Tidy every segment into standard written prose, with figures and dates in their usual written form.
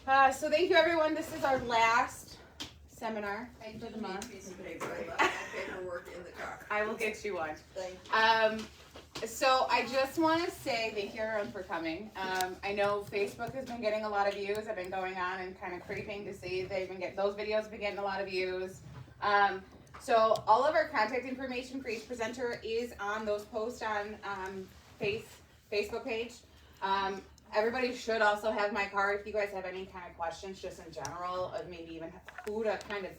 So thank you, everyone. This is our last seminar for the month. Piece of paper. I left my paperwork in the car. I will get you one. Thank you. So I just want to say thank you, everyone, for coming. I know Facebook has been getting a lot of views. I've been going on and kind of creeping to see if they've been getting those videos have been getting a lot of views. So all of our contact information for each presenter is on those posts on Facebook page. Everybody should also have my card if you guys have any kind of questions just in general, or maybe even who to kind of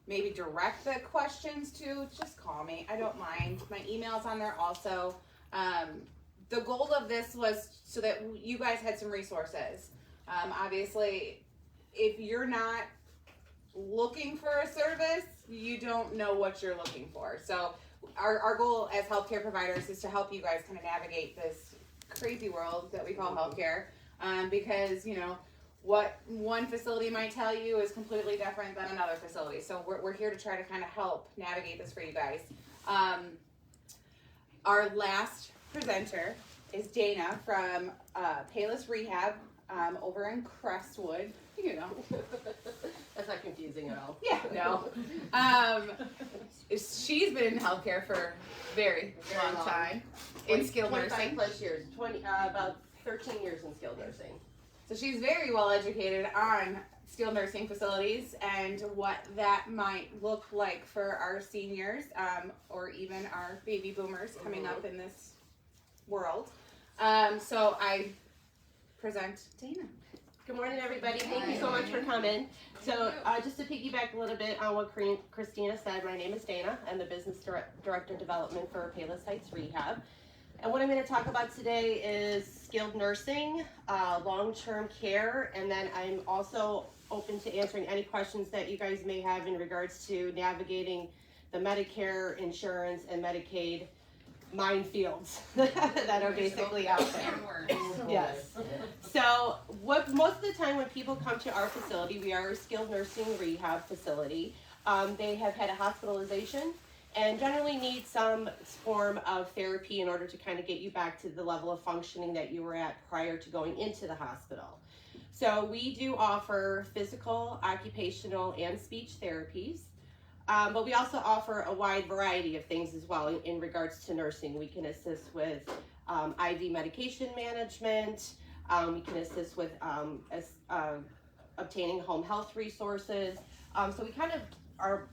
maybe direct the questions to. Just call me. I don't mind. My email's on there also. The goal of this was so that you guys had some resources. Obviously, if you're not looking for a service, you don't know what you're looking for. So our goal as healthcare providers is to help you guys kind of navigate this crazy world that we call healthcare, because you know what one facility might tell you is completely different than another facility. So we're here to try to kind of help navigate this for you guys. Our last presenter is Dana from Payless Rehab over in Crestwood. You know, That's not confusing at all. yeah, no. She's been in healthcare for a very long time in skilled 25 nursing. plus years, about 13 years in skilled nursing. So she's very well educated on skilled nursing facilities and what that might look like for our seniors, or even our baby boomers coming up in this world. So I present Dana. Good morning, everybody. Thank you so much for coming. So just to piggyback a little bit on what Christina said, my name is Dana. I'm the Business Director of Development for Payless Heights Rehab. And what I'm going to talk about today is skilled nursing, long-term care, and then I'm also open to answering any questions that you guys may have in regards to navigating the Medicare, insurance, and Medicaid minefields that are basically out there. Yes. So most of the time when people come to our facility, we are a skilled nursing rehab facility. They have had a hospitalization and generally need some form of therapy in order to kind of get you back to the level of functioning that you were at prior to going into the hospital. So we do offer physical, occupational, and speech therapies. But we also offer a wide variety of things as well in regards to nursing. We can assist with IV medication management. We can assist with obtaining home health resources. So we kind of are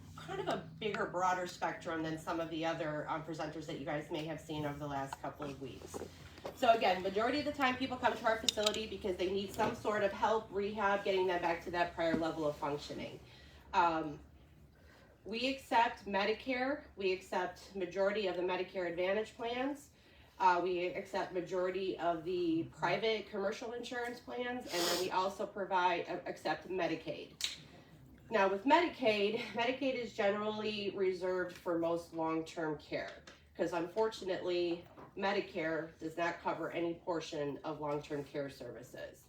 a bigger, broader spectrum than some of the other presenters that you guys may have seen over the last couple of weeks. So again, majority of the time people come to our facility because they need some sort of help, rehab, getting them back to that prior level of functioning. We accept Medicare. We accept majority of the Medicare Advantage plans. We accept majority of the private commercial insurance plans, and then we also accept Medicaid. Now with Medicaid is generally reserved for most long-term care because unfortunately Medicare does not cover any portion of long-term care services.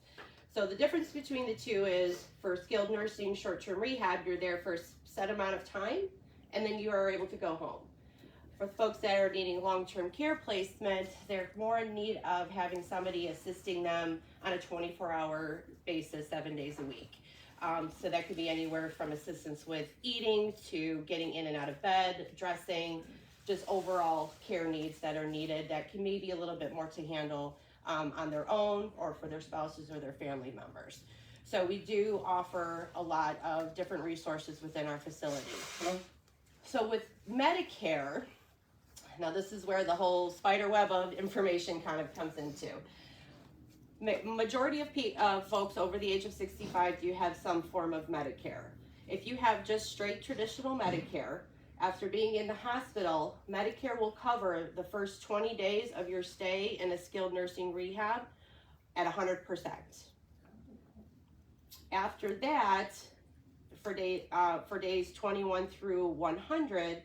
So the difference between the two is for skilled nursing, short-term rehab, you're there for a set amount of time and then you are able to go home. For folks that are needing long-term care placement, they're more in need of having somebody assisting them on a 24-hour basis, 7 days a week. So that could be anywhere from assistance with eating to getting in and out of bed, dressing, just overall care needs that are needed that can maybe a little bit more to handle on their own or for their spouses or their family members. So we do offer a lot of different resources within our facility. So with Medicare, now this is where the whole spider web of information kind of comes into. Majority of folks over the age of 65 do have some form of Medicare. If you have just straight traditional Medicare, after being in the hospital, Medicare will cover the first 20 days of your stay in a skilled nursing rehab at 100%. After that, for days 21 through 100,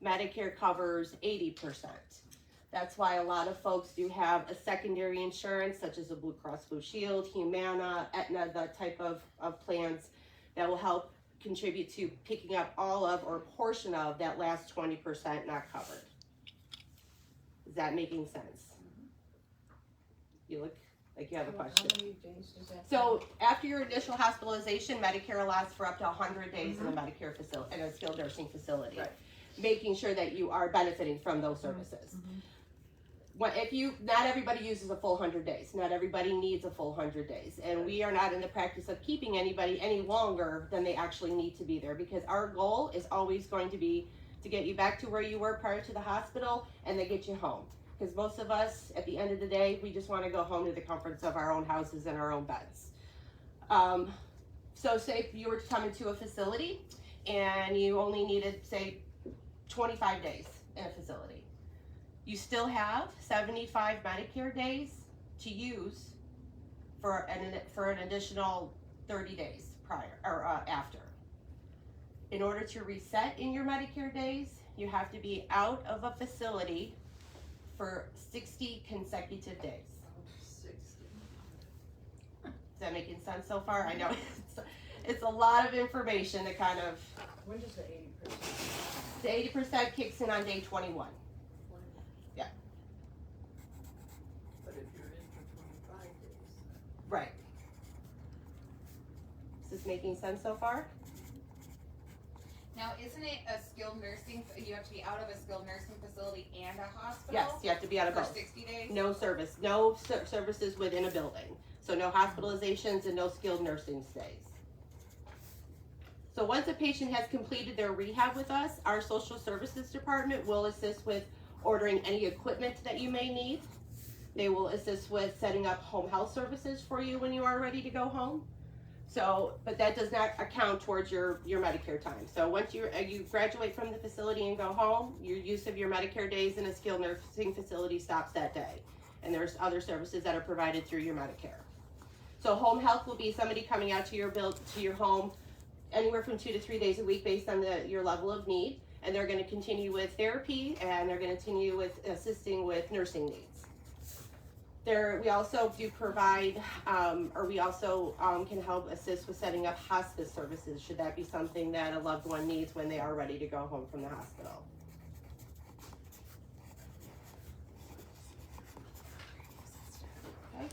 Medicare covers 80%. That's why a lot of folks do have a secondary insurance, such as a Blue Cross Blue Shield, Humana, Aetna, that type of plans that will help contribute to picking up all of or a portion of that last 20% not covered. Is that making sense? You look like you have a How question. many days does that? So after your initial hospitalization, Medicare allows for up to 100 days in a Medicare facility, in a skilled nursing facility, Right. making sure that you are benefiting from those services. Not everybody uses a full 100 days. Not everybody needs a full 100 days. And we are not in the practice of keeping anybody any longer than they actually need to be there, because our goal is always going to be to get you back to where you were prior to the hospital and then get you home. Because most of us, at the end of the day, we just want to go home to the comforts of our own houses and our own beds. So say if you were to come into a facility and you only needed, say, 25 days in a facility, you still have 75 Medicare days to use for an additional 30 days prior or after. In order to reset in your Medicare days, you have to be out of a facility for 60 consecutive days. 60. Is that making sense so far? I know it's a lot of information to kind of. When does the 80%? The 80% kicks in on day 21. Yeah. But if you're in for 25 days. Right. Is this making sense so far? Now, isn't it a skilled nursing, you have to be out of a skilled nursing facility and a hospital? Yes, you have to be out of For both. 60 days? No service, services within a building. So no hospitalizations and no skilled nursing stays. So once a patient has completed their rehab with us, our social services department will assist with ordering any equipment that you may need. They will assist with setting up home health services for you when you are ready to go home. So, but that does not account towards your Medicare time. So once you graduate from the facility and go home, your use of your Medicare days in a skilled nursing facility stops that day. And there's other services that are provided through your Medicare. So home health will be somebody coming out to your home anywhere from 2 to 3 days a week based on your level of need. And they're going to continue with therapy, and they're going to continue with assisting with nursing needs. We also do provide, we also can help assist with setting up hospice services, should that be something that a loved one needs when they are ready to go home from the hospital. Okay.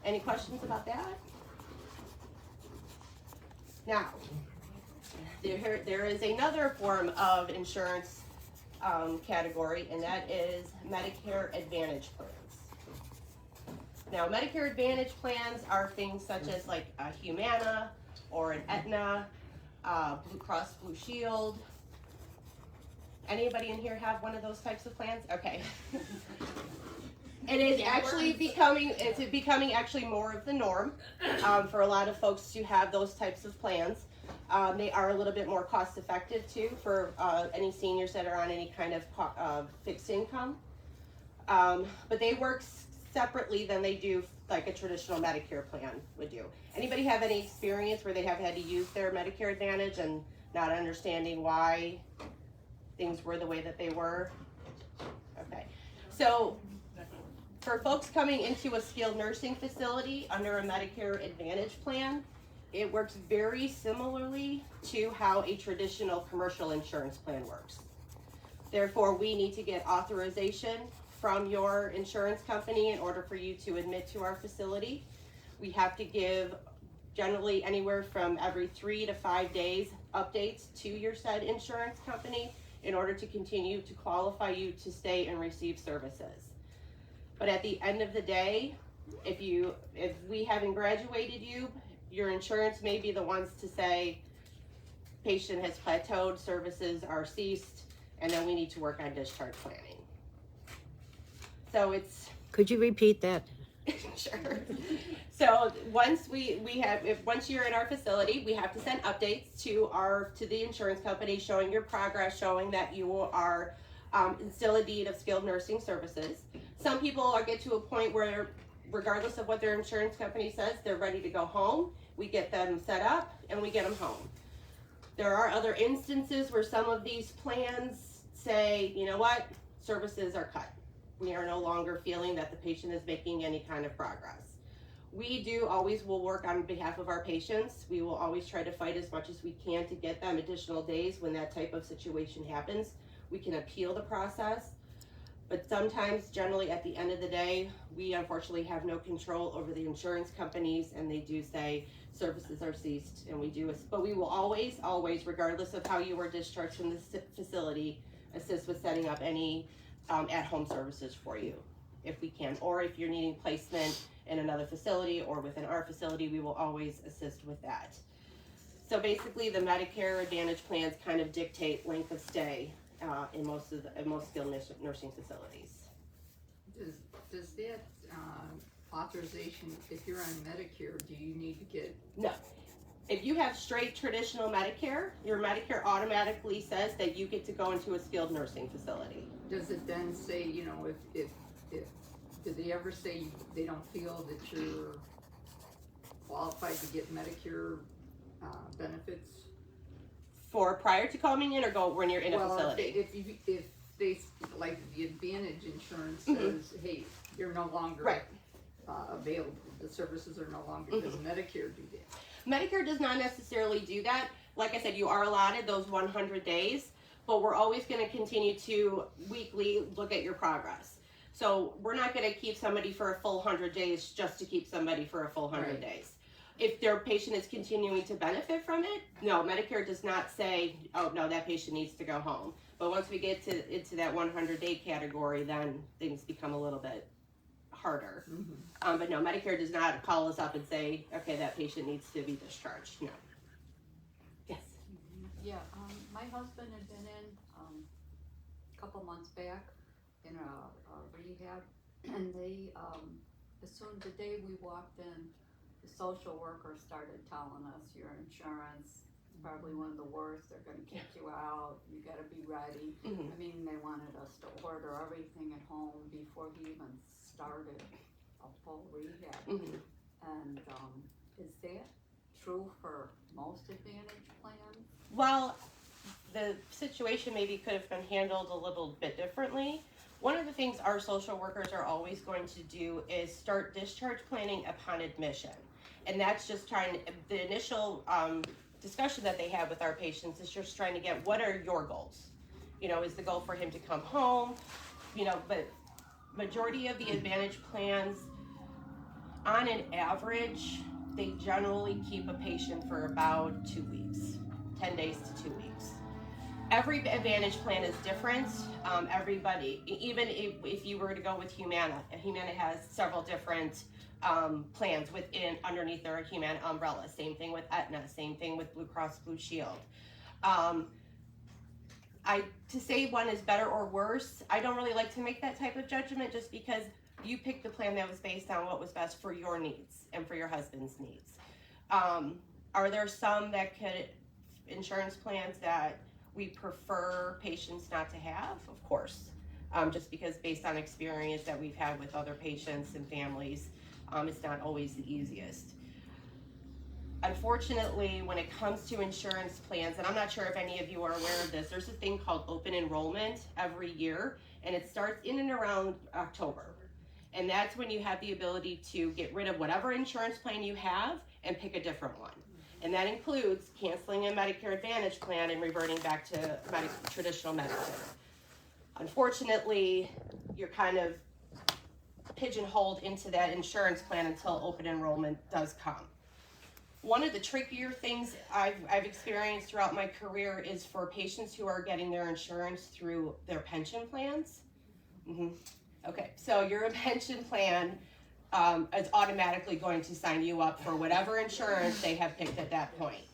Any questions about that? Now, there is another form of insurance category, and that is Medicare Advantage plans. Now, Medicare Advantage plans are things such as like a Humana or an Aetna, Blue Cross Blue Shield. Anybody in here have one of those types of plans? Okay. It is actually becoming actually more of the norm for a lot of folks to have those types of plans. They are a little bit more cost effective too for any seniors that are on any kind of fixed income. But they work separately than they do like a traditional Medicare plan would do. Anybody have any experience where they have had to use their Medicare Advantage and not understanding why things were the way that they were? Okay. So for folks coming into a skilled nursing facility under a Medicare Advantage plan, it works very similarly to how a traditional commercial insurance plan works. Therefore, we need to get authorization from your insurance company in order for you to admit to our facility. We have to give generally anywhere from every 3 to 5 days updates to your said insurance company in order to continue to qualify you to stay and receive services. But at the end of the day, if we haven't graduated you, your insurance may be the ones to say patient has plateaued, services are ceased, and then we need to work on discharge planning. So it's. Could you repeat that? Sure. So once once you're in our facility, we have to send updates to the insurance company showing your progress, showing that you are still in need of skilled nursing services. Some people get to a point where, regardless of what their insurance company says, they're ready to go home. We get them set up and we get them home. There are other instances where some of these plans say, you know what, services are cut. We are no longer feeling that the patient is making any kind of progress. We will work on behalf of our patients. We will always try to fight as much as we can to get them additional days when that type of situation happens. We can appeal the process, But sometimes, generally at the end of the day, we unfortunately have no control over the insurance companies, and they do say services are ceased, and we do, but we will always, regardless of how you were discharged from the facility, assist with setting up any at-home services for you, if we can. Or if you're needing placement in another facility or within our facility, we will always assist with that. So basically, the Medicare Advantage plans kind of dictate length of stay in most skilled nursing facilities. Does that authorization, if you're on Medicare, do you need to get? No. If you have straight traditional Medicare, your Medicare automatically says that you get to go into a skilled nursing facility. Does it then say, you know, if did they ever say they don't feel that you're qualified to get Medicare benefits? For prior to coming in, or go when you're in a facility? If they, like the Advantage insurance says, hey, you're no longer available, the services are no longer, does Medicare do that? Medicare does not necessarily do that. Like I said, you are allotted those 100 days, but we're always going to continue to weekly look at your progress. So we're not going to keep somebody for a full 100 days just to keep somebody for a full 100 days. If their patient is continuing to benefit from it, no, Medicare does not say, oh no, that patient needs to go home. But once we get into that 100-day category, then things become a little bit harder. But no, Medicare does not call us up and say, okay, that patient needs to be discharged. No. Yes. Yeah, my husband had been in a couple months back in a rehab, and they, as soon the day we walked in, the social worker started telling us your insurance is probably one of the worst. They're going to kick you out. You got to be ready. I mean, they wanted us to order everything at home before he even started a full rehab. And is that true for most Advantage plans? Well, the situation maybe could have been handled a little bit differently. One of the things our social workers are always going to do is start discharge planning upon admission. And that's just the initial discussion that they have with our patients is just trying to get, what are your goals? You know, is the goal for him to come home? You know, but majority of the Advantage plans, on an average, they generally keep a patient for about 2 weeks, 10 days to 2 weeks. Every Advantage plan is different. Everybody, even if you were to go with Humana, Humana has several different plans underneath their Humana umbrella. Same thing with Aetna, same thing with Blue Cross Blue Shield. To say one is better or worse, I don't really like to make that type of judgment, just because you picked the plan that was based on what was best for your needs and for your husband's needs. Are there some insurance plans that we prefer patients not to have? Of course, just because based on experience that we've had with other patients and families, it's not always the easiest. Unfortunately, when it comes to insurance plans, and I'm not sure if any of you are aware of this, there's a thing called open enrollment every year, and it starts in and around October. And that's when you have the ability to get rid of whatever insurance plan you have and pick a different one. And that includes canceling a Medicare Advantage plan and reverting back to traditional Medicare. Unfortunately, you're kind of pigeonholed into that insurance plan until open enrollment does come. One of the trickier things I've experienced throughout my career is for patients who are getting their insurance through their pension plans. Okay, so your pension plan is automatically going to sign you up for whatever insurance they have picked at that point.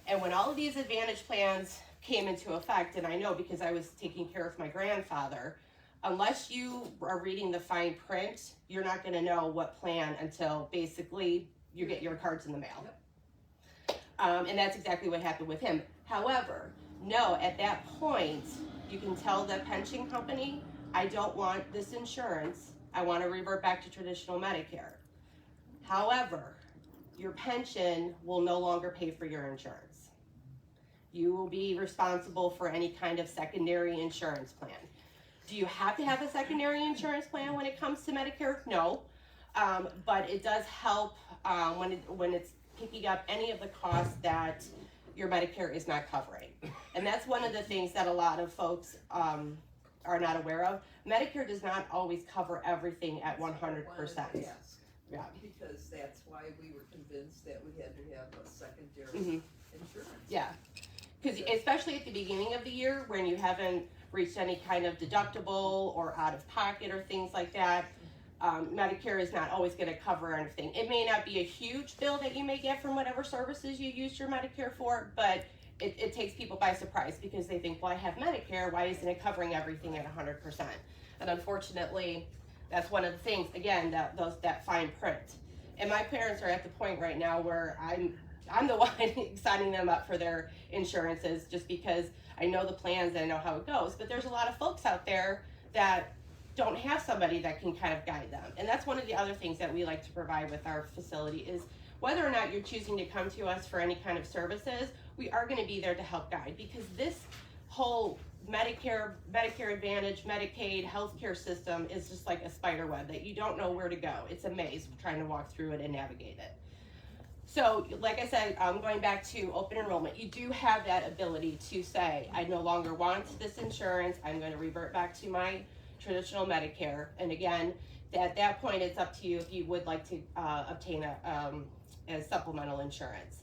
And when all of these Advantage plans came into effect, and I know because I was taking care of my grandfather, unless you are reading the fine print, you're not going to know what plan until basically you get your cards in the mail. And that's exactly what happened with him. However, no, at that point, you can tell the pension company, I don't want this insurance. I want to revert back to traditional Medicare. However, your pension will no longer pay for your insurance. You will be responsible for any kind of secondary insurance plan. Do you have to have a secondary insurance plan when it comes to Medicare? No, but it does help when it's picking up any of the costs that your Medicare is not covering. And that's one of the things that a lot of folks are are not aware of, Medicare does not always cover everything at 100%. Yeah. Because that's why we were convinced that we had to have a secondary insurance. Yeah, because especially at the beginning of the year when you haven't reached any kind of deductible or out of pocket or things like that, Medicare is not always going to cover everything. It may not be a huge bill that you may get from whatever services you used your Medicare for, but it takes people by surprise because they think, well, I have Medicare, why isn't it covering everything at 100%? And unfortunately, that's one of the things, again, that fine print. And my parents are at the point right now where I'm the one signing them up for their insurances just because I know the plans and I know how it goes. But there's a lot of folks out there that don't have somebody that can kind of guide them. And that's one of the other things that we like to provide with our facility is whether or not you're choosing to come to us for any kind of services, we are going to be there to help guide, because this whole Medicare Advantage, Medicaid, healthcare system is just like a spider web that you don't know where to go. It's a maze trying to walk through it and navigate it. So, like I said, going back to open enrollment, you do have that ability to say, I no longer want this insurance, I'm going to revert back to my traditional Medicare. And again, at that point, it's up to you if you would like to obtain a supplemental insurance.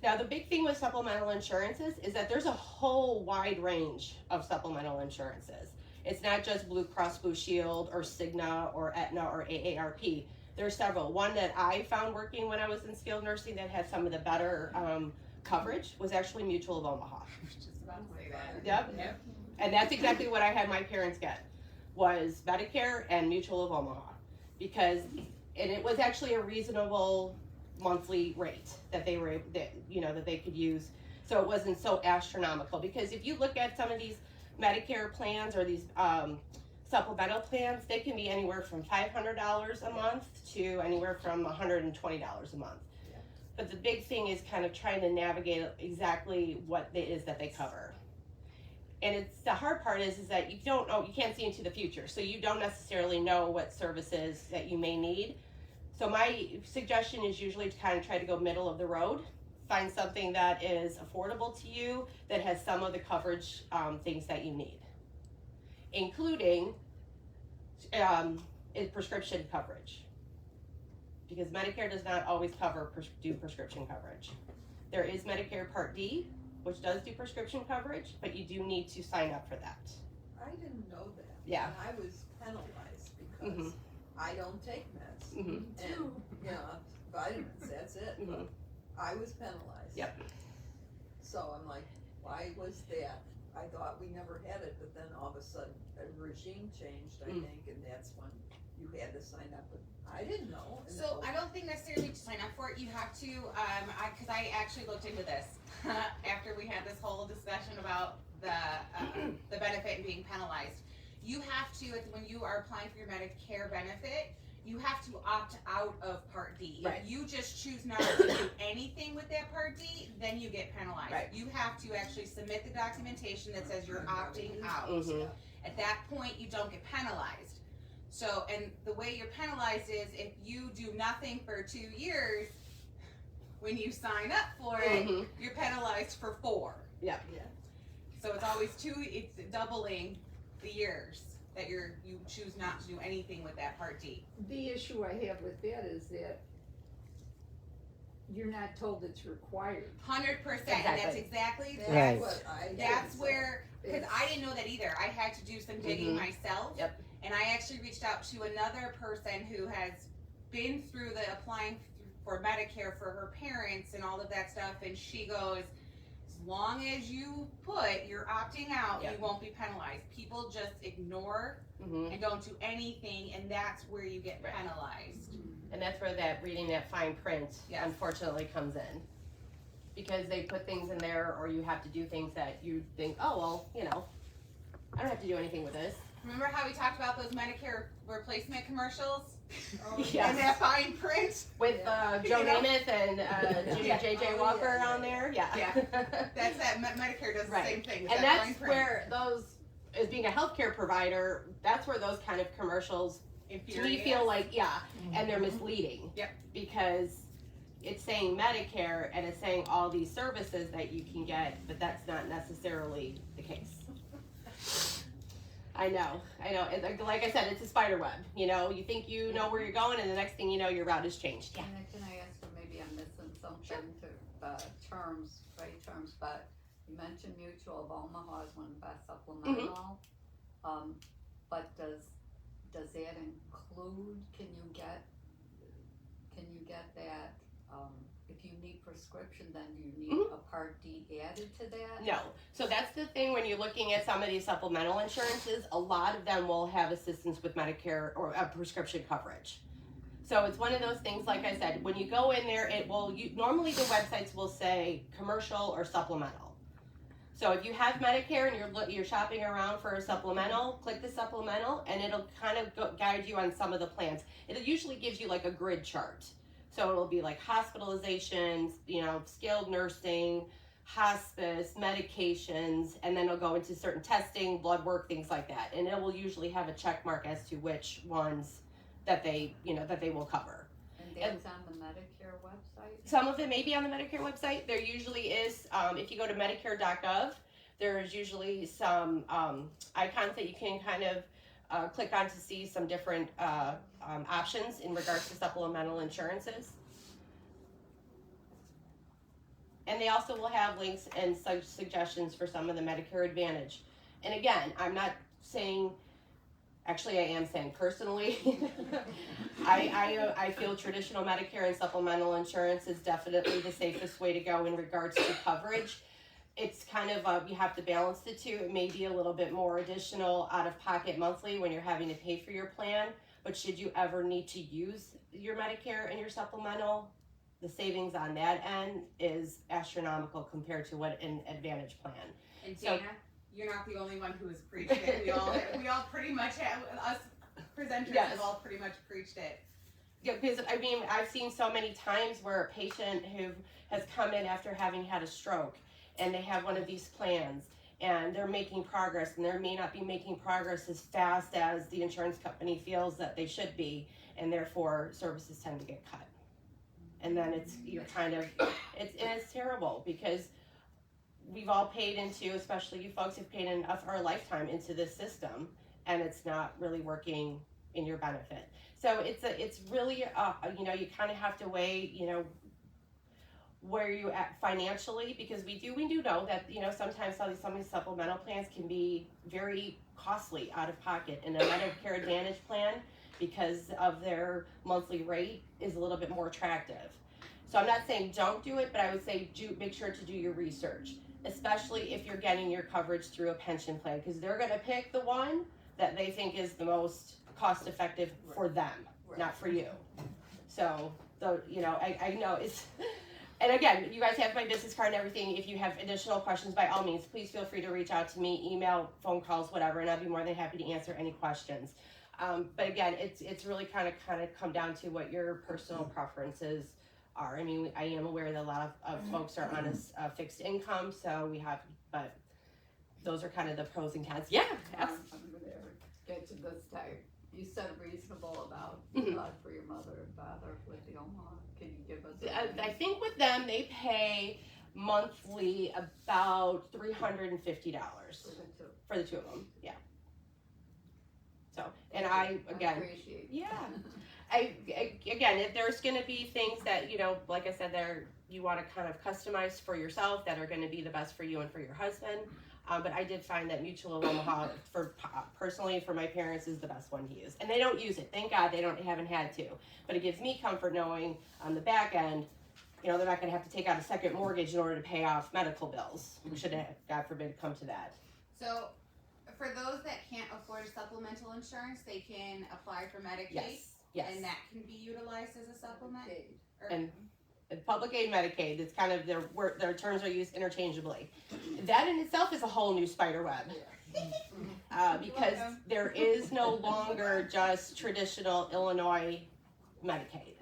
Now, the big thing with supplemental insurances is that there's a whole wide range of supplemental insurances. It's not just Blue Cross Blue Shield or Cigna or Aetna or AARP. There's several. One that I found working when I was in skilled nursing that had some of the better coverage was actually Mutual of Omaha. I was just about to say that. Yep. And that's exactly what I had my parents get, was Medicare and Mutual of Omaha. And it was actually a reasonable monthly rate that they could use, so it wasn't so astronomical. Because if you look at some of these Medicare plans or these supplemental plans, they can be anywhere from $500 a month to anywhere from $120 a month. Yeah. But the big thing is kind of trying to navigate exactly what it is that they cover. And it's the hard part is that you don't know, you can't see into the future, so you don't necessarily know what services that you may need. So my suggestion is usually to kind of try to go middle of the road, find something that is affordable to you, that has some of the coverage things that you need, including prescription coverage, because Medicare does not always do prescription coverage. There is Medicare Part D, which does do prescription coverage, but you do need to sign up for that. I didn't know that. Yeah. And I was penalized because I don't take meds. And, vitamins, that's it. But I was penalized. Yep. So I'm like, why was that? I thought we never had it, but then all of a sudden a regime changed, I think, and that's when you had to sign up. But I didn't know. And So I don't think necessarily to sign up for it, you have to, because I actually looked into this after we had this whole discussion about the benefit and being penalized. You have to, when you are applying for your Medicare benefit, you have to opt out of Part D. Right. If you just choose not to do anything with that Part D, then you get penalized. Right. You have to actually submit the documentation that says you're opting out. At that point, you don't get penalized. So, and the way you're penalized is if you do nothing for 2 years, when you sign up for it, you're penalized for 4. Yeah. So it's always it's doubling the years that you choose not to do anything with that Part D. The issue I have with that is that you're not told it's required. 100%, and that's exactly Right. what I that's did. where, because I didn't know that either. I had to do some digging myself. Yep. And I actually reached out to another person who has been through the applying for Medicare for her parents and all of that stuff, and she goes, as long as you put you're opting out, you won't be penalized. People just ignore and don't do anything, and that's where you get penalized. And that's where that reading that fine print unfortunately comes in, because they put things in there, or you have to do things that you think, oh well, I don't have to do anything with this. Remember how we talked about those Medicare replacement commercials? Yes. And that fine print? With Joe Namath and Judy J.J. Walker on there. Yeah. That's that. Medicare does the same thing. And that's where those, as being a healthcare provider, that's where those kind of commercials, to me, feel like, and they're misleading. Yep. Because it's saying Medicare and it's saying all these services that you can get, but that's not necessarily the case. I know. And like I said, it's a spider web. You know, you think you know where you're going, and the next thing you know, your route has changed. Yeah. And then can I ask you, maybe I'm missing something to, terms, right terms, but you mentioned Mutual of Omaha is one of the best supplemental. But does that include, can you get that, if you need prescription, then do you need a Part D added to that? No. So that's the thing when you're looking at some of these supplemental insurances, a lot of them will have assistance with Medicare or prescription coverage. So it's one of those things, like I said, when you go in there, normally the websites will say commercial or supplemental. So if you have Medicare and you're shopping around for a supplemental, click the supplemental and it'll kind of guide you on some of the plans. It usually gives you like a grid chart. So it'll be like hospitalizations, you know, skilled nursing, hospice, medications, and then it'll go into certain testing, blood work, things like that. And it will usually have a check mark as to which ones that they will cover. And that's on the Medicare website? Some of it may be on the Medicare website. There usually is, if you go to medicare.gov, there's usually some icons that you can kind of click on to see some different options in regards to supplemental insurances. And they also will have links and suggestions for some of the Medicare Advantage. And again, I'm not saying, actually I am saying personally, I feel traditional Medicare and supplemental insurance is definitely the safest way to go in regards to coverage. It's kind of, you have to balance the two. It may be a little bit more additional out of pocket monthly when you're having to pay for your plan, but should you ever need to use your Medicare and your supplemental, the savings on that end is astronomical compared to what an Advantage plan. And Dana, you're not the only one who has preached it. We all pretty much have, us presenters have all pretty much preached it. Yeah, because I mean, I've seen so many times where a patient who has come in after having had a stroke and they have one of these plans and they're making progress and they may not be making progress as fast as the insurance company feels that they should be, and therefore services tend to get cut. And then it's terrible because we've all paid into, especially you folks have paid in for a lifetime into this system, and it's not really working in your benefit. So it's really you know, you kind of have to weigh, you know, where you at financially, because we do know that, you know, sometimes some of these supplemental plans can be very costly out of pocket, and a Medicare Advantage plan, because of their monthly rate, is a little bit more attractive. So I'm not saying don't do it, but I would say make sure to do your research, especially if you're getting your coverage through a pension plan, because they're going to pick the one that they think is the most cost effective for them, not for you. So, you know, I know it's, and again, you guys have my business card and everything. If you have additional questions, by all means, please feel free to reach out to me, email, phone calls, whatever, and I'll be more than happy to answer any questions. But again, it's really kind of come down to what your personal preferences are. I mean, I am aware that a lot of folks are on a fixed income, so but those are kind of the pros and cons. Yeah. I'm gonna get to this type. You said reasonable about for your mother and father with the Omaha. Can you give us? I think with them, they pay monthly about $350 for the two of them. Yeah. So, and I appreciate. Yeah. Again, if there's going to be things that, you know, like I said, you want to kind of customize for yourself that are going to be the best for you and for your husband. But I did find that Mutual of Omaha, personally for my parents, is the best one to use. And they don't use it. Thank God haven't had to. But it gives me comfort knowing on the back end, you know, they're not going to have to take out a second mortgage in order to pay off medical bills. We should, God forbid, come to that. So, for those that can't afford supplemental insurance, they can apply for Medicaid. Yes. And that can be utilized as a supplement. And public aid, Medicaid, it's kind of their terms are used interchangeably. That in itself is a whole new spider web. Because there is no longer just traditional Illinois Medicaid.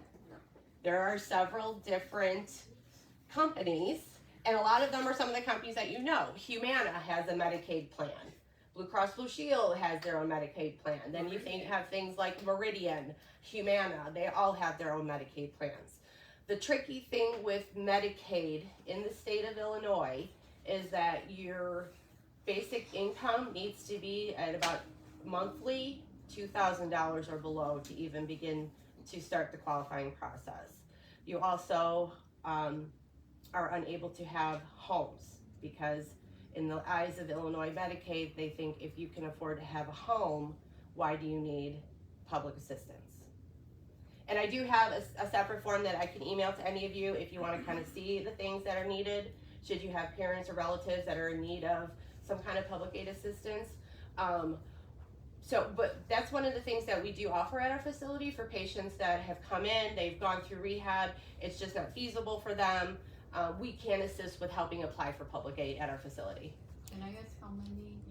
There are several different companies, and a lot of them are some of the companies that you know. Humana has a Medicaid plan. Blue Cross Blue Shield has their own Medicaid plan. Then you have things like Meridian, Humana, they all have their own Medicaid plans. The tricky thing with Medicaid in the state of Illinois is that your basic income needs to be at about monthly $2,000 or below to even begin to start the qualifying process. You also are unable to have homes because in the eyes of Illinois Medicaid, they think if you can afford to have a home, why do you need public assistance? And I do have a separate form that I can email to any of you if you want to kind of see the things that are needed should you have parents or relatives that are in need of some kind of public aid assistance. But that's one of the things that we do offer at our facility for patients that have come in, they've gone through rehab, it's just not feasible for them. We can assist with helping apply for public aid at our facility. Can I ask how many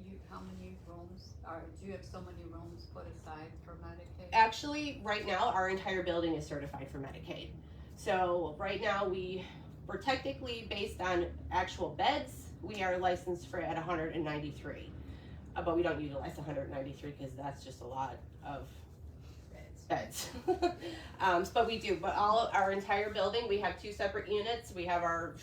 rooms, or do you have so many rooms put aside for Medicaid? Actually, right now, our entire building is certified for Medicaid. So right now, we're technically based on actual beds. We are licensed for at 193, but we don't utilize 193 because that's just a lot of beds. But we do. But our entire building, we have two separate units. We have our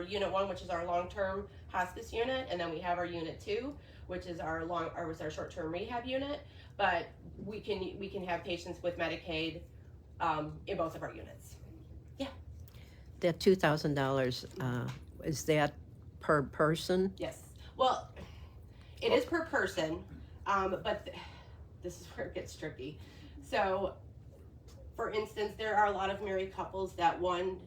unit 1, which is our long-term hospice unit, and then we have our unit 2, which is our short-term rehab unit. But we can have patients with Medicaid in both of our units. Yeah. That $2,000, is that per person? Yes. Well, it is per person, but this is where it gets tricky. So, for instance, there are a lot of married couples that one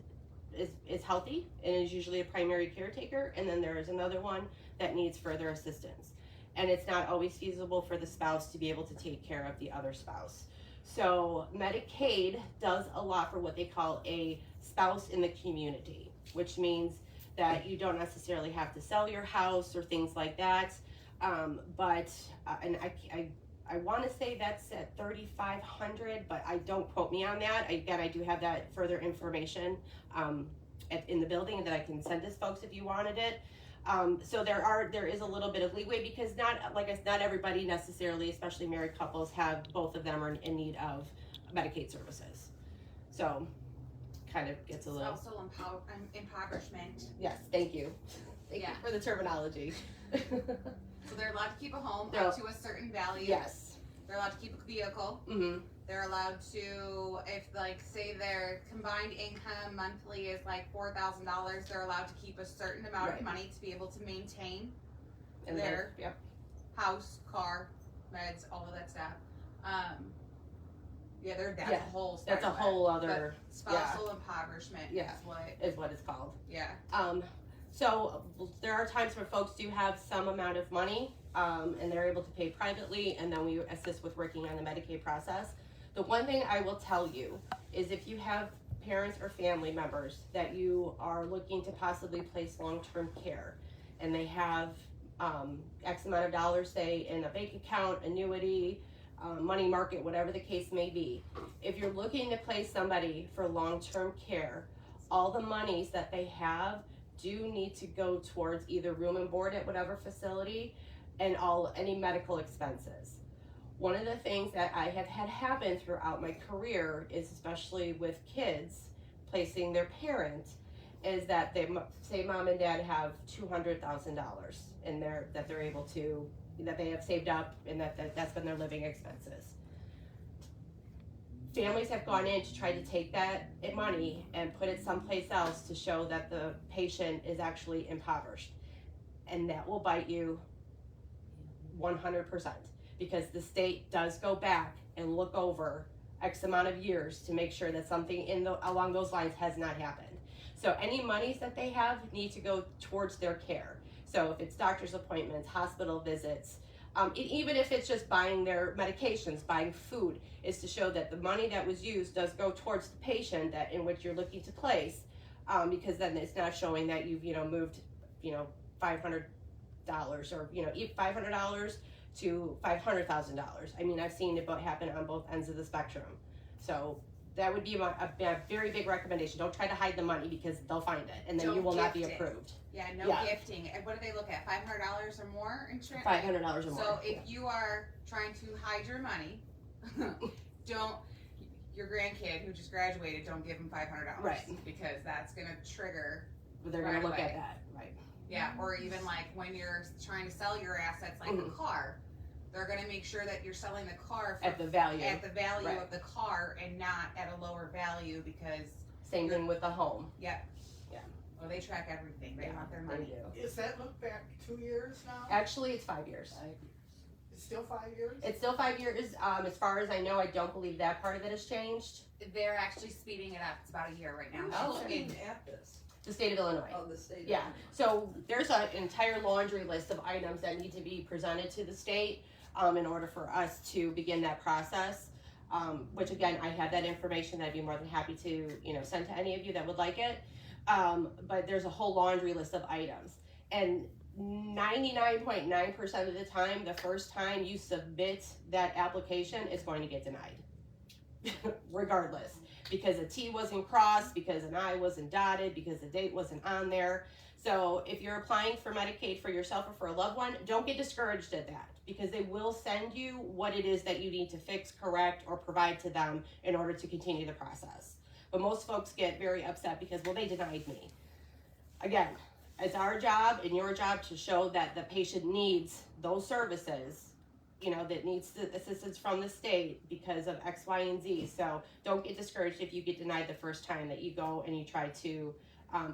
is healthy and is usually a primary caretaker, and then there is another one that needs further assistance. And it's not always feasible for the spouse to be able to take care of the other spouse. So Medicaid does a lot for what they call a spouse in the community, which means that you don't necessarily have to sell your house or things like that. And I want to say that's at $3,500, but I don't quote me on that. I do have that further information in the building that I can send to folks if you wanted it. So there is a little bit of leeway because not everybody necessarily, especially married couples, have both of them are in need of Medicaid services. So kind of gets a little. It's also impoverishment. Yes, thank you. Thank you for the terminology. So they're allowed to keep a home up to a certain value. Yes. They're allowed to keep a vehicle. Mm-hmm. They're allowed to, if say their combined income monthly is like $4,000, they're allowed to keep a certain amount of money to be able to maintain their house, car, meds, all of that stuff. That's a whole. That's a whole other. But spousal impoverishment is what it's called. Yeah. So there are times where folks do have some amount of money, and they're able to pay privately, and then we assist with working on the Medicaid process. The one thing I will tell you is if you have parents or family members that you are looking to possibly place long-term care, and they have X amount of dollars, say, in a bank account, annuity, money market, whatever the case may be, if you're looking to place somebody for long-term care, all the monies that they have do need to go towards either room and board at whatever facility and any medical expenses. One of the things that I have had happen throughout my career is, especially with kids placing their parent, is that they say mom and dad have $200,000 in there that they're able to, that they have saved up, and that's been their living expenses. Families have gone in to try to take that money and put it someplace else to show that the patient is actually impoverished. And that will bite you 100%, because the state does go back and look over X amount of years to make sure that something along those lines has not happened. So any monies that they have need to go towards their care. So if it's doctor's appointments, hospital visits, even if it's just buying their medications, buying food, is to show that the money that was used does go towards the patient that in which you're looking to place, because then it's not showing that you've moved $500 or $500 to $500,000. I mean, I've seen it happen on both ends of the spectrum. So that would be a very big recommendation. Don't try to hide the money because they'll find it, and then you will not be approved. Yeah, no gifting. And what do they look at? $500 or more insurance? $500 or more. So if you are trying to hide your money, your grandkid who just graduated, don't give them $500. Right. Because that's going to trigger. They're going to look at that. Right. Yeah, or even like when you're trying to sell your assets, like a car. They're gonna make sure that you're selling the car At the value. at the value Right. of the car and not at a lower value because, Same thing with the home. well, they track everything. They want their They money. do. Is that look back 2 years now? Actually, it's 5 years. It's still 5 years? It's still 5 years. As far as I know, I don't believe that part of it has changed. They're actually speeding it up. It's about a year right now. Who's Oh. looking at this? The state of Illinois. Oh, the state. of Yeah. Illinois. So there's an entire laundry list of items that need to be presented to the state in order for us to begin that process. Which again, I have that information that I'd be more than happy to, send to any of you that would like it. But there's a whole laundry list of items. And 99.9% of the time, the first time you submit that application, it's going to get denied. Regardless. Because a T wasn't crossed, because an I wasn't dotted, because the date wasn't on there. So if you're applying for Medicaid for yourself or for a loved one, don't get discouraged at that, because they will send you what it is that you need to fix, correct, or provide to them in order to continue the process. But most folks get very upset because, well, they denied me. Again, it's our job and your job to show that the patient needs those services, that needs the assistance from the state because of X, Y, and Z. So don't get discouraged if you get denied the first time that you go and you try to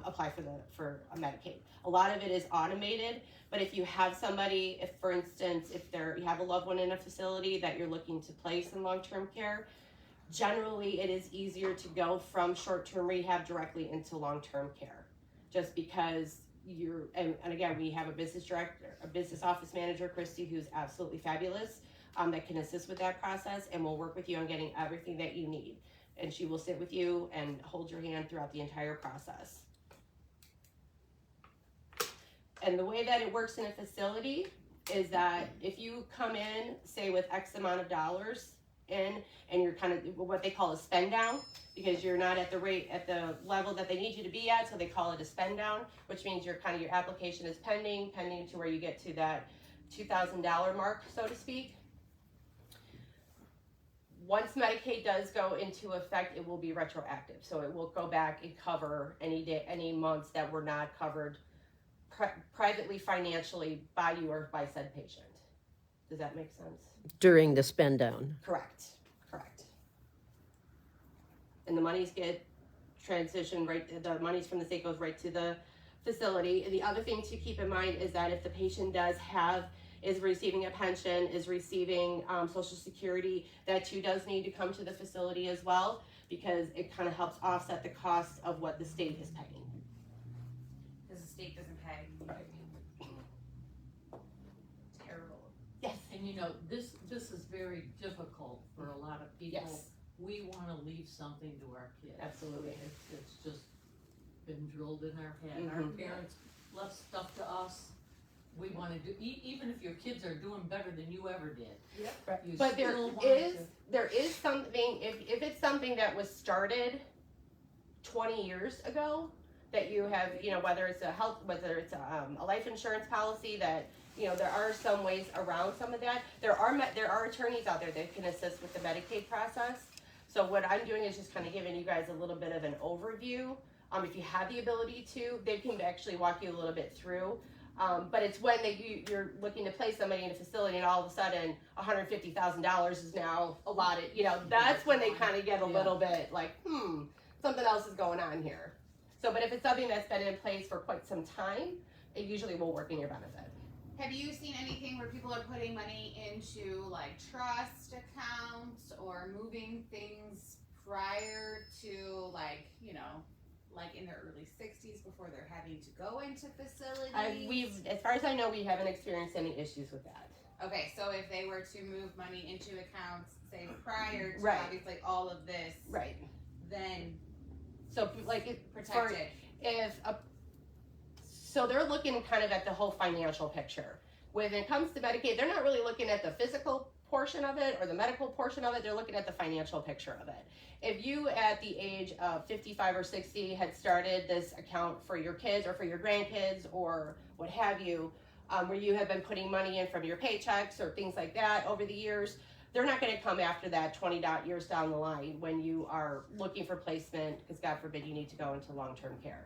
apply for a Medicaid. A lot of it is automated, but if you have somebody, if for instance, you have a loved one in a facility that you're looking to place in long-term care, generally it is easier to go from short-term rehab directly into long-term care, just because and again, we have a business director, a business office manager, Christy, who's absolutely fabulous, that can assist with that process and will work with you on getting everything that you need. And she will sit with you and hold your hand throughout the entire process. And the way that it works in a facility is that if you come in, say with X amount of dollars in, and you're kind of what they call a spend down, because you're not at the level that they need you to be at, so they call it a spend down, which means your application is pending to where you get to that $2,000 mark, so to speak. Once Medicaid does go into effect, it will be retroactive, so it will go back and cover any months that were not covered privately financially by you or by said patient. Does that make sense? During the spend down. Correct. And the monies get transitioned the monies from the state goes right to the facility. And the other thing to keep in mind is that if the patient is receiving a pension, is receiving Social Security, that too does need to come to the facility as well, because it kind of helps offset the cost of what the state is paying. Because the state doesn't pay. Terrible. Yes. And this is very difficult for a lot of people. Yes. We wanna leave something to our kids. Absolutely. It's just been drilled in our head. Our Mhm. parents left stuff to us. We wanna do, even if your kids are doing better than you ever did. Yep. You But still want there is something, if it's something that was started 20 years ago, that you have, whether it's a life insurance policy, that, there are some ways around some of that. There are attorneys out there that can assist with the Medicaid process. So what I'm doing is just kind of giving you guys a little bit of an overview. If you have the ability to, they can actually walk you a little bit through. But it's when you're looking to place somebody in a facility and all of a sudden $150,000 is now allotted, that's when they kind of get a little bit like, something else is going on here. So, but if it's something that's been in place for quite some time, it usually will work in your benefit. Have you seen anything where people are putting money into like trust accounts or moving things prior to like in their early 60s before they're having to go into facilities? As far as I know, we haven't experienced any issues with that. Okay, so if they were to move money into accounts, say prior to Right. obviously all of this, Right. then So protected. So they're looking kind of at the whole financial picture. When it comes to Medicaid, they're not really looking at the physical portion of it or the medical portion of it, they're looking at the financial picture of it. If you at the age of 55 or 60 had started this account for your kids or for your grandkids or what have you, where you have been putting money in from your paychecks or things like that over the years, they're not going to come after that 20 years down the line when you are looking for placement, because God forbid you need to go into long-term care.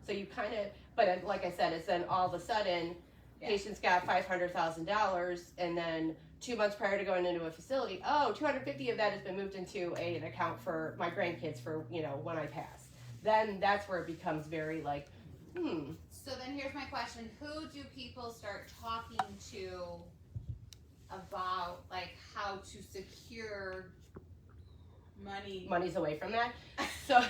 So you kind of, but like I said, it's then all of a sudden, patient's got $500,000 and then 2 months prior to going into a facility, oh, 250 of that has been moved into an account for my grandkids for, you know, when I pass. Then that's where it becomes very like, So then here's my question, who do people start talking to about like how to secure money? money's away from that. So,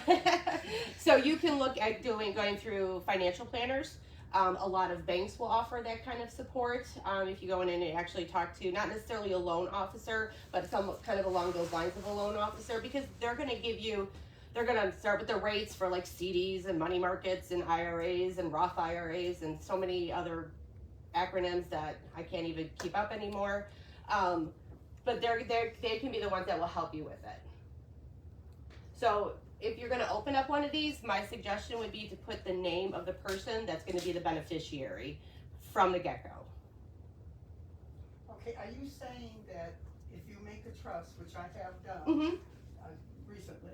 so you can look at going through financial planners. A lot of banks will offer that kind of support. If you go in and actually talk to not necessarily a loan officer, but some kind of along those lines of a loan officer, because they're going to give you, they're going to start with the rates for like CDs and money markets and IRAs and Roth IRAs and so many other acronyms that I can't even keep up anymore. But they can be the ones that will help you with it. So if you're going to open up one of these, my suggestion would be to put the name of the person that's going to be the beneficiary from the get-go. Okay, are you saying that if you make a trust, which I have done Mm-hmm. recently,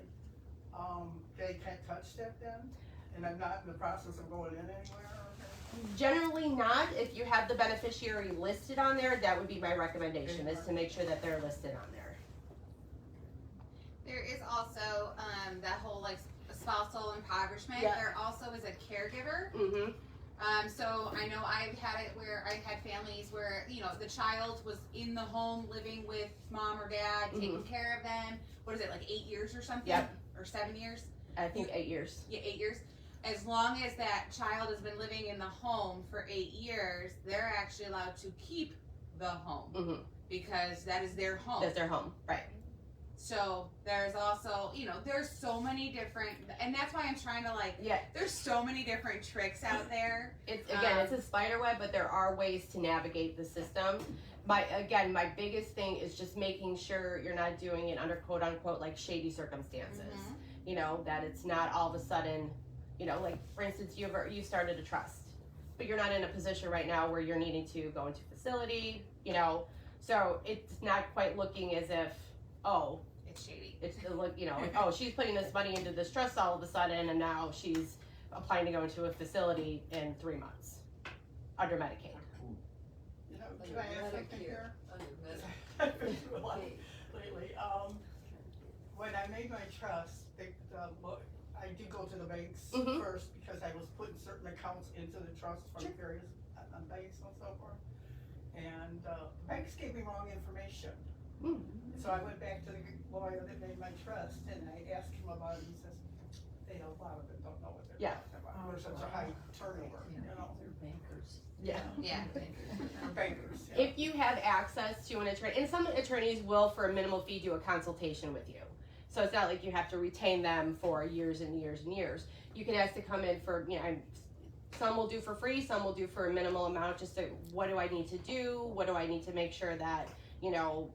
they can't touch that then? And I'm not in the process of going in anywhere or anything? Generally not. If you have the beneficiary listed on there, that would be my recommendation, is to make sure that they're listed on there. There is also that whole like spousal impoverishment. Yeah. There also is a caregiver. Mm-hmm. So I know I've had it where I had families where, you know, the child was in the home living with mom or dad, taking care of them. What is it, like 8 years or something? Yep. Or 7 years? I think 8 years. Yeah, 8 years. As long as that child has been living in the home for 8 years, they're actually allowed to keep the home Mm-hmm. because that is their home. That's their home, right? So there's also, you know, there's so many different, and that's why I'm trying to like, Yeah. there's so many different tricks out there. It's again, it's a spider web, but there are ways to navigate the system. My biggest thing is just making sure you're not doing it under quote unquote like shady circumstances. Mhm. You know, that it's not all of a sudden, you know, like for instance, you started a trust, but you're not in a position right now where you're needing to go into facility, you know, so it's not quite looking as if, oh, It's shady. it's look, you know, like, oh, she's putting this money into this trust all of a sudden, and now she's applying to go into a facility in 3 months under Medicaid. You know, can I ask something here? I've been through a lot lately. When I made my trust, I did go to the banks Mhm. first because I was putting certain accounts into the trust from Sure. various banks and so forth. And banks gave me wrong information. Mm. So I went back to the lawyer that made my trust and I asked him about it. He says, a lot of it don't know what they're Yeah. talking about. There's such a high turnover, you know. They're bankers. Yeah. Yeah. They're bankers, yeah. If you have access to an attorney, and some attorneys will, for a minimal fee, do a consultation with you. So it's not like you have to retain them for years and years and years. You can ask to come in for, you know, some will do for free, some will do for a minimal amount, just to, what do I need to do? What do I need to make sure that, you know,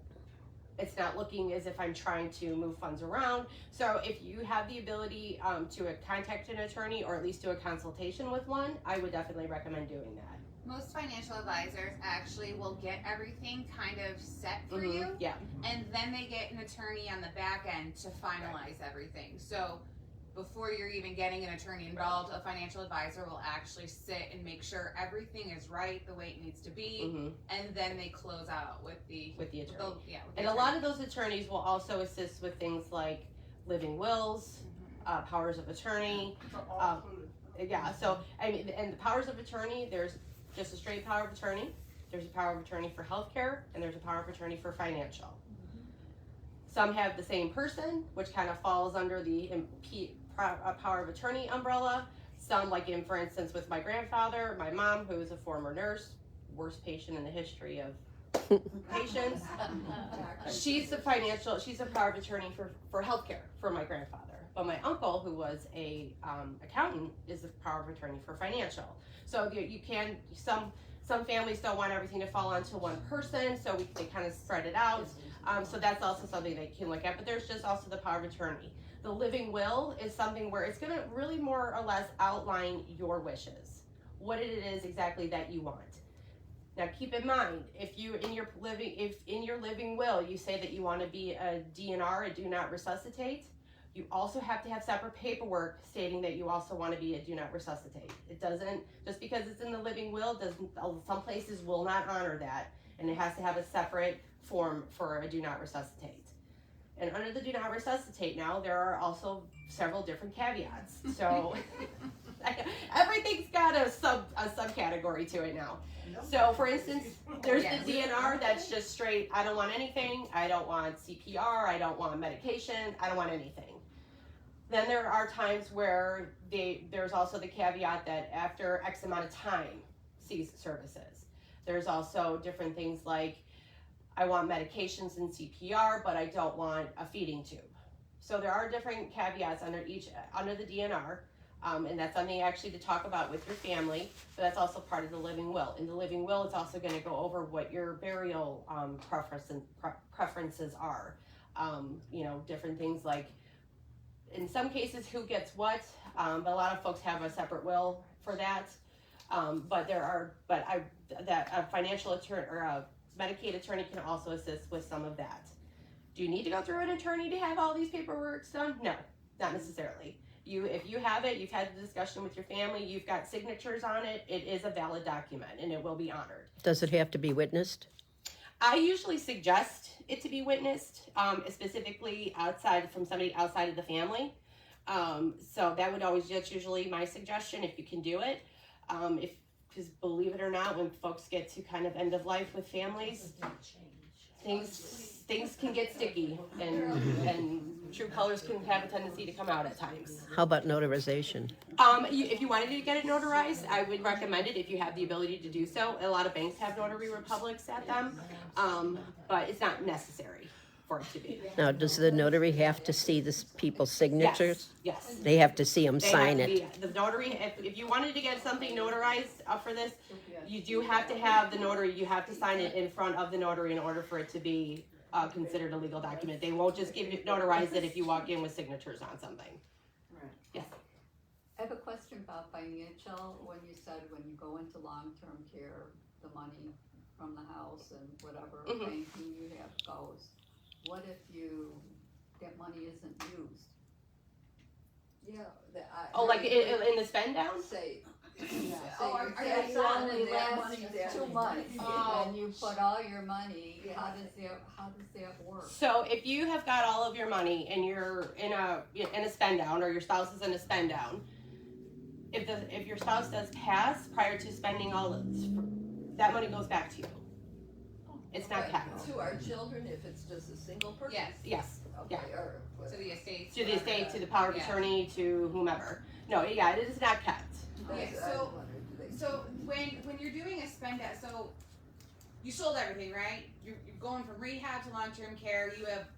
it's not looking as if I'm trying to move funds around. So if you have the ability to contact an attorney or at least do a consultation with one, I would definitely recommend doing that. Most financial advisors actually will get everything kind of set for you, Yeah. and then they get an attorney on the back end to finalize everything. So before you're even getting an attorney involved, a financial advisor will actually sit and make sure everything is right the way it needs to be, Mm-hmm. and then they close out with the With the attorney. with the And a attorney. lot of those attorneys will also assist with things like living wills, powers of attorney. So all included. Yeah, so, I mean, and the powers of attorney, there's just a straight power of attorney, there's a power of attorney for healthcare, and there's a power of attorney for financial. Some have the same person, which kind of falls under the power of attorney umbrella. Some, like in, for instance, with my grandfather, my mom, who is a former nurse, worst patient in the history of patients. She's a power of attorney for healthcare for my grandfather. But my uncle, who was a accountant, is the power of attorney for financial. So you can, some families don't want everything to fall onto one person, so they kind of spread it out. So that's also something they can look at. But there's just also the power of attorney. The living will is something where it's going to really more or less outline your wishes, what it is exactly that you want. Now keep in mind, if in your living will you say that you want to be a DNR, a do not resuscitate, you also have to have separate paperwork stating that you also want to be a do not resuscitate. It doesn't, just because it's in the living will, some places will not honor that, and it has to have a separate form for a do not resuscitate. And under the do not resuscitate now, there are also several different caveats. So everything's got a subcategory to it now. So for instance, there's Yes. the DNR that's just straight, I don't want anything, I don't want CPR, I don't want medication, I don't want anything. Then there are times where there's also the caveat that after X amount of time, cease services. There's also different things like, I want medications and CPR, but I don't want a feeding tube. So there are different caveats under the DNR, and that's something actually to talk about with your family, but that's also part of the living will. In the living will, it's also gonna go over what your burial preferences are. You know, different things like, in some cases, who gets what, but a lot of folks have a separate will for that. But a financial attorney or a Medicaid attorney can also assist with some of that. Do you need to go through an attorney to have all these paperwork done? No, not necessarily. If you have it, you've had the discussion with your family, you've got signatures on it, it is a valid document and it will be honored. Does it have to be witnessed? I usually suggest it to be witnessed, specifically from somebody outside of the family. So that would always just usually my suggestion if you can do it. Because believe it or not, when folks get to kind of end of life with families, things can get sticky, and true colors can have a tendency to come out at times. How about notarization? If you wanted to get it notarized, I would recommend it if you have the ability to do so. A lot of banks have notary republics at them, but it's not necessary for it to be. Now, does the notary have to see the people's signatures? Yes. They have to see them They sign have to it. be, the notary, if you wanted to get something notarized for this, you do have to have the notary, you have to sign it in front of the notary in order for it to be considered a legal document. They won't just notarize it if you walk in with signatures on something. Right. Yes. I have a question about financial, when you said when you go into long-term care, the money from the house and whatever Mhm. banking you have goes. What if that money isn't used? Yeah, Like in the spend down? Say, Say are you you on only and that last money's there? 2 months, Oh. and you put all your money, how does that work? So if you have got all of your money and you're in a spend down, or your spouse is in a spend down, if your spouse does pass prior to spending all of this, that money goes back to you. It's not Right, kept. to our children, if it's just a single person? Yes, Yes. Okay, or, to the estate. To the estate, to the power of Yeah. attorney, to whomever. No, yeah, it is not kept. Okay, so when you're doing a spend down, so you sold everything, right? You're going from rehab to long-term care, you have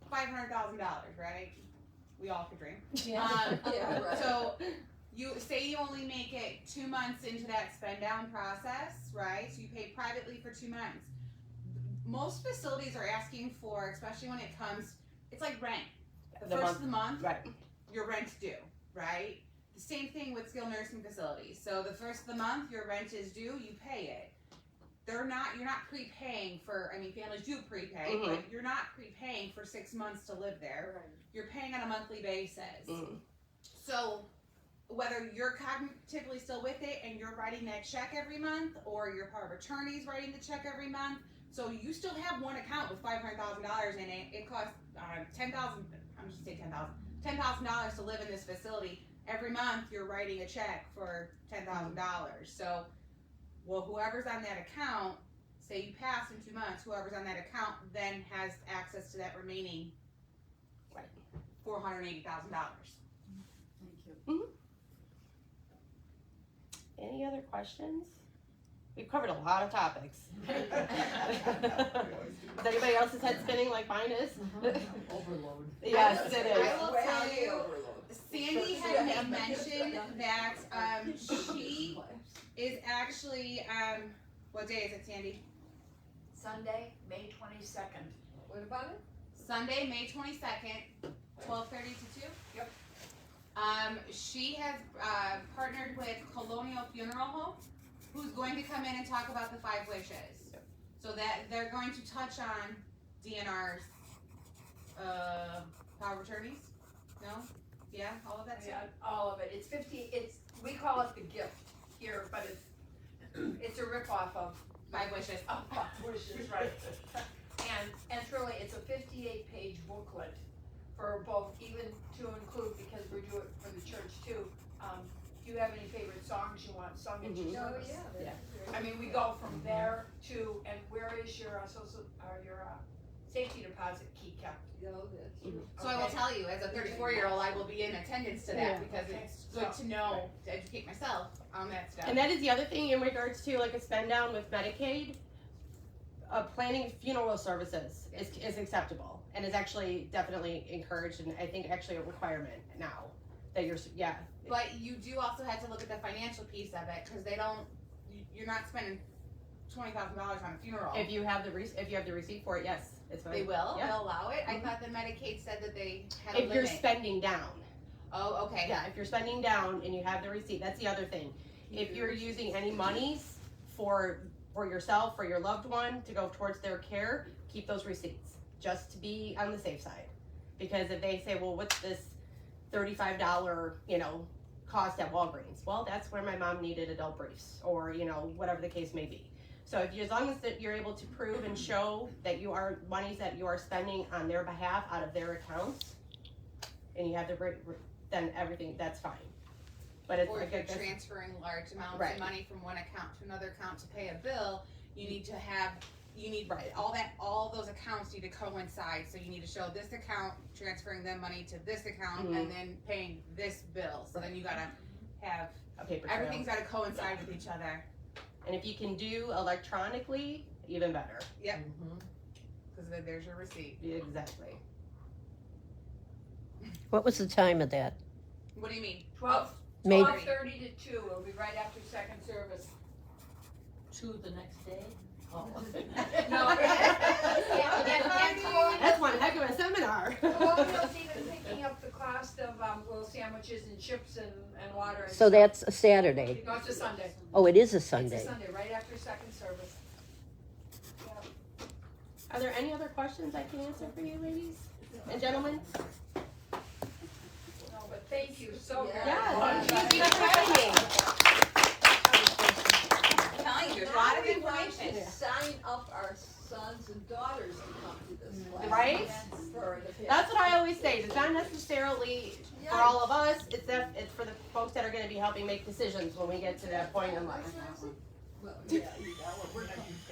$500,000, right? We all could dream. Yeah, right. So you say you only make it 2 months into that spend down process, right? So you pay privately for 2 months. Most facilities are asking for, especially when it comes, it's like rent. The first of the month, Right. your rent's due, right? The same thing with skilled nursing facilities. So the first of the month, your rent is due, you pay it. You're not prepaying for, families do prepay, Mhm. but you're not prepaying for 6 months to live there. You're paying on a monthly basis. Mhm. So whether you're cognitively still with it and you're writing that check every month, or your power of attorney's writing the check every month, so you still have one account with $500,000 in it. It costs $10,000 to live in this facility. Every month you're writing a check for $10,000. So, whoever's on that account, say you pass in 2 months, whoever's on that account then has access to that remaining $480,000. Thank you. Any other questions? We've covered a lot of topics. Is anybody else's head spinning like mine is? Overload. Yes, it is. I will tell you, Overload. Sandy had made mention that she is actually, what day is it, Sandy? Sunday, May 22nd. What about it? Sunday, May 22nd, 12:30 to 2. Yep. She has partnered with Colonial Funeral Home, who's going to come in and talk about the 5 wishes. So that they're going to touch on DNR's power of attorneys. No? Yeah, all of that stuff. Yeah, all of it. We call it the gift here, but it's a ripoff of 5 wishes. wishes, right? and truly, it's a 58-page booklet for both, even to include, because we do it for the church too. Do you have any favorite songs you want sung at your Oh, service? yeah. I mean, we go from there to, and where is your safety deposit key kept? You know, that's true. So I will tell you, as a 34-year-old, I will be in attendance to that Yeah. because it's good to know, to educate myself on that stuff. And that is the other thing in regards to like a spend down with Medicaid. Planning funeral services is acceptable and is actually definitely encouraged, and I think actually a requirement now that But you do also have to look at the financial piece of it because you're not spending $20,000 on a funeral. if you have the receipt for it, yes, it's fine. They will? Yeah. They'll allow it? I thought that Medicaid said that they had a If you're limit. spending down, Oh, okay. yeah, if you're spending down and you have the receipt, that's the other thing. If you're using any monies for yourself or your loved one to go towards their care, keep those receipts just to be on the safe side. Because if they say, well, what's this $35, cost at Walgreens? Well, that's where my mom needed adult briefs or, whatever the case may be. So as long as that you're able to prove and show that you are monies that you are spending on their behalf out of their accounts, and you have then everything, that's fine. But it's Or if like you're transferring large amounts Right. of money from one account to another account to pay a bill, you need Right. all those accounts need to coincide. So you need to show this account transferring them money to this account Mhm. and then paying this bill. So then you gotta have a paper trail. everything's gotta coincide with each other. And if you can do electronically, even better. Because then there's your receipt. Exactly. What was the time of that? What do you mean? 12:30 to 2, it'll be right after second service. To the next day? Oh. No, That's one heck of a seminar. Colonial's even picking up the cost of little sandwiches and chips and water and So stuff. that's a Saturday. No, it's a Sunday. Oh, it is a It's a Sunday. Sunday, right after second service. Are there any other questions I can answer for you, ladies and gentlemen? No, but thank you so very Yeah, much. thank you for having me. I'm telling you, there's a lot of Now we want information. to sign up our sons and daughters to come to this class. Right? For the That's what I always say. It's not necessarily for all of us. It's for the folks that are going to be helping make decisions when we get to that point in life. Well, yeah,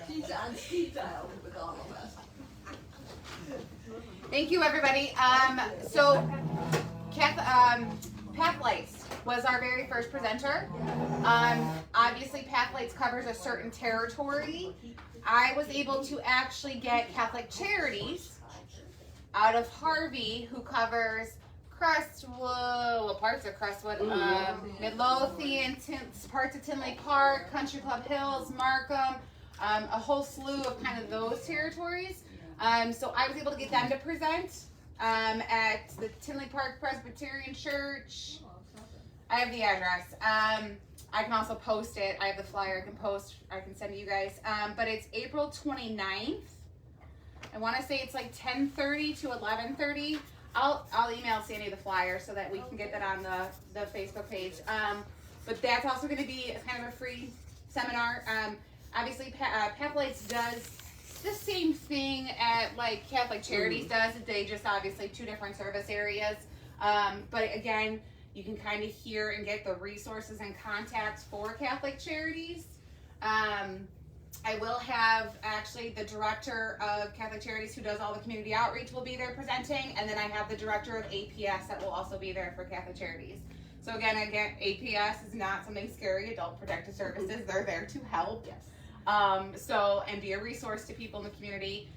she's on speed dial with all of us. Thank you, everybody. So, Pathlights was our very first presenter. Obviously, Pathlights covers a certain territory. I was able to actually get Catholic Charities out of Harvey, who covers Crestwood, parts of Crestwood, Midlothian, parts of Tinley Park, Country Club Hills, Markham, a whole slew of kind of those territories. So I was able to get them to present at the Tinley Park Presbyterian Church. I have the address. I can also post it. I have the flyer I can send to you guys. But it's April 29th. I want to say it's like 10:30 to 11:30. I'll email Sandy the flyer so that we can get that on the Facebook page. But that's also going to be a kind of a free seminar. Obviously, Pathlights does the same thing at like Catholic Charities does. They just obviously two different service areas. But again, you can kind of hear and get the resources and contacts for Catholic Charities. I will have actually the director of Catholic Charities who does all the community outreach will be there presenting, and then I have the director of APS that will also be there for Catholic Charities. So again, APS is not something scary, Adult Protective Services. They're there to help. Yes. And be a resource to people in the community.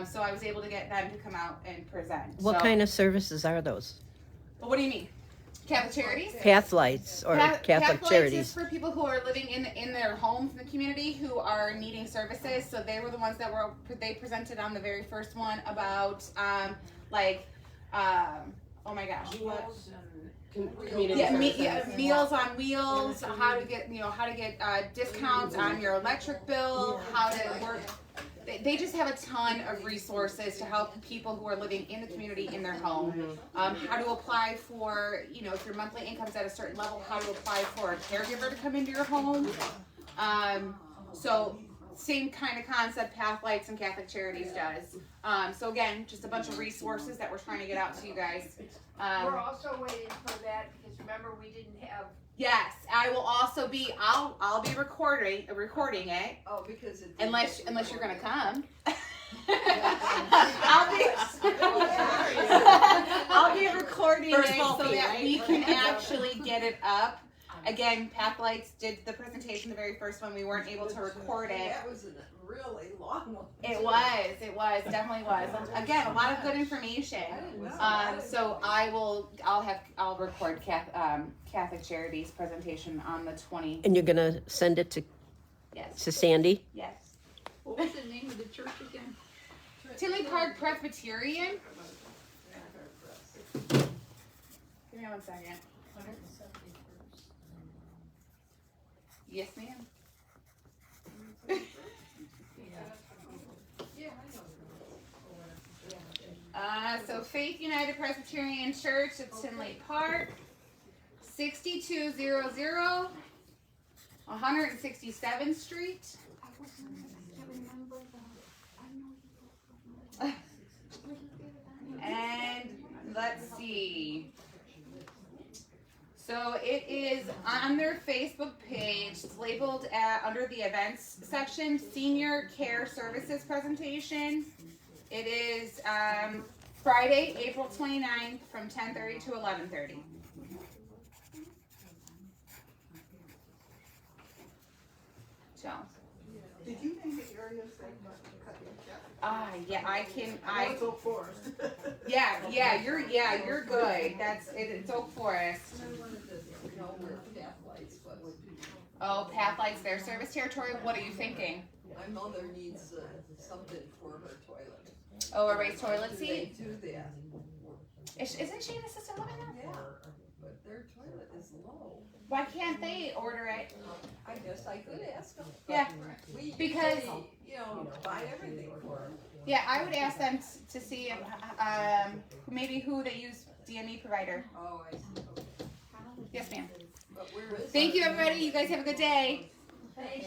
So I was able to get them to come out and present. What kind of services are those? Well, what do you mean? Catholic Charities? Pathlights or Catholic Pathlights Charities? is for people who are living in their homes in the community who are needing services. So they were the ones that they presented on the very first one about oh my gosh, what? Community services. Meals on Wheels, how to get discounts on your electric bill, how to work. They just have a ton of resources to help people who are living in the community in their home. How to apply for, if your monthly income's at a certain level, how to apply for a caregiver to come into your home. So same kind of concept Pathlights and Catholic Charities does. So again, just a bunch of resources that we're trying to get out to you guys. We're also waiting for that, because remember, we didn't have, Yes, I will also be. I'll be recording it. Oh, because it. Unless you're gonna come. I'll be recording First it of all, so that right? we can actually get it up. Again, Pathlights did the presentation, the very first one. We weren't able to record it. That was a really long one. It definitely was. Again, a lot of good information. I didn't know. So I'll record Catholic Charities presentation on the 20th. And you're gonna send it to Yes. Sandy? Yes. What was the name of the church again? Tinley Park Presbyterian. Give me 1 second. 171st. Yes, ma'am. So Faith United Presbyterian Church at Tinley Park, 6200 167th Street. And let's see. So it is on their Facebook page. It's labeled under the events section, Senior Care Services Presentation. It is Friday, April 29th from 10:30 to 11:30. So, Did you name the areas that you want to cut your check? yeah, It's Oak Forest. you're good. It's Oak Forest. I wanted to know where Pathlights was. Oh, Pathlights, their service territory. What are you thinking? My mother needs something for her toilet. Oh, a raised toilet Do seat? they do that? Isn't she in assisted living now? Yeah, but their toilet is low. Why can't they order it? I guess I could ask them. Yeah, We because- usually, buy everything for them. Yeah, I would ask them to see maybe who they use DME provider. Oh, I see, okay. Yes, ma'am. But where is Thank our- you, everybody. You guys have a good day. hey,